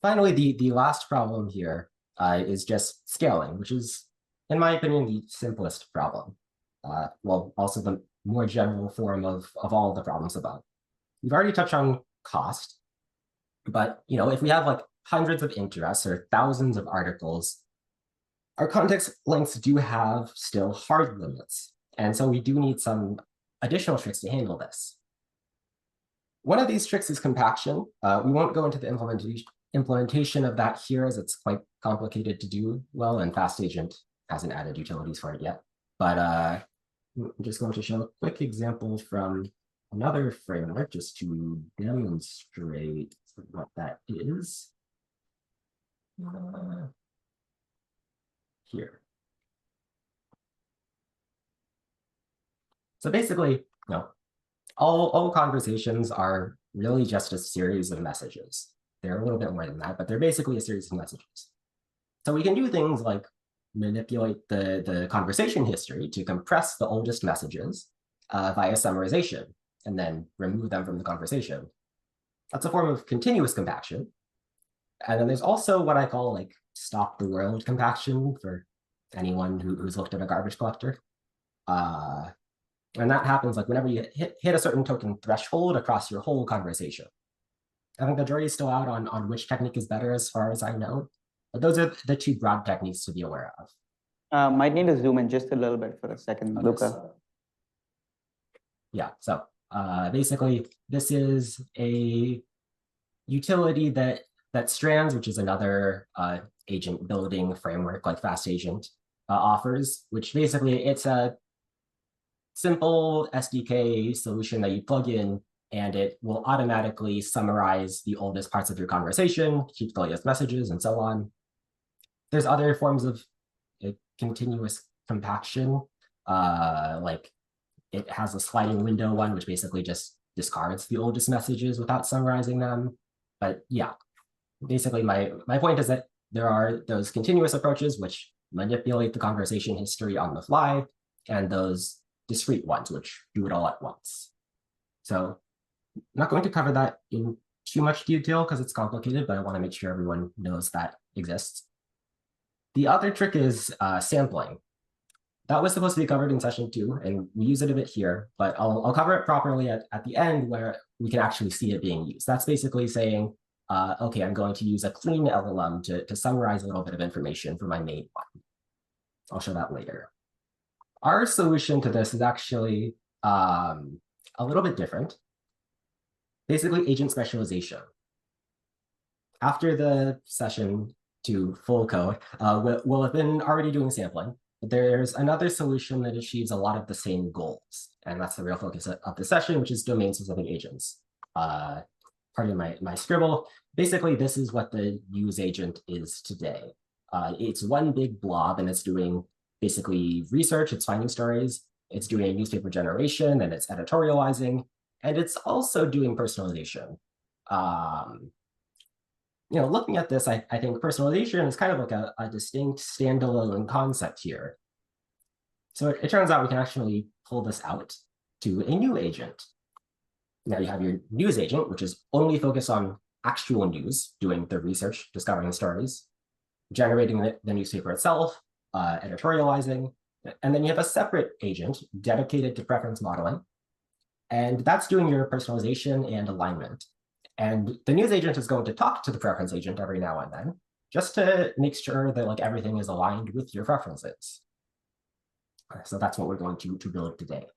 Finally, the last problem here is just scaling, which is, in my opinion, the simplest problem. Well, also the more general form of all the problems above. We've already touched on cost, but if we have like hundreds of interests or thousands of articles, our context lengths do have still hard limits. And so we do need some additional tricks to handle this. One of these tricks is compaction. We won't go into the implementation of that here, as it's quite complicated to do well, and FastAgent hasn't added utilities for it yet. But I'm just going to show a quick example from another framework just to demonstrate what that is. Here. So basically, all conversations are really just a series of messages. They're a little bit more than that, but they're basically a series of messages. So we can do things like manipulate the conversation history to compress the oldest messages via summarization, and then remove them from the conversation. That's a form of continuous compaction. And then there's also what I call like stop the world compaction for anyone who's looked at a garbage collector. And that happens like whenever you hit a certain token threshold across your whole conversation. I think the jury is still out on which technique is better as far as I know. But those are the two broad techniques to be aware of. Might need to zoom in just a little bit for a second, Luca. Yeah, so basically, this is a utility that Strands, which is another agent building framework like FastAgent, offers, which basically it's a simple SDK solution that you plug in, and it will automatically summarize the oldest parts of your conversation, keep the latest messages, and so on. There's other forms of continuous compaction, like it has a sliding window one, which basically just discards the oldest messages without summarizing them. But yeah, basically my point is that there are those continuous approaches which manipulate the conversation history on the fly, and those discrete ones which do it all at once. So I'm not going to cover that in too much detail because it's complicated, but I want to make sure everyone knows that exists. The other trick is sampling. That was supposed to be covered in session 2, and we use it a bit here, but I'll cover it properly at the end where we can actually see it being used. That's basically saying, okay, I'm going to use a clean LLM to summarize a little bit of information for my main one. I'll show that later. Our solution to this is actually a little bit different. Basically, agent specialization. After the session 2 full code, we'll have been already doing sampling. But there's another solution that achieves a lot of the same goals. And that's the real focus of the session, which is domain-specific agents. Pardon my scribble. Basically, this is what the use agent is today. It's one big blob, and it's doing basically research, it's finding stories, it's doing newspaper generation, and it's editorializing, and it's also doing personalization. Looking at this, I think personalization is kind of like a distinct standalone concept here. So it turns out we can actually pull this out to a new agent. Now you have your news agent, which is only focused on actual news, doing the research, discovering the stories, generating the newspaper itself, editorializing, and then you have a separate agent dedicated to preference modeling, and that's doing your personalization and alignment. And the news agent is going to talk to the preference agent every now and then, just to make sure that like everything is aligned with your preferences. So that's what we're going to build today.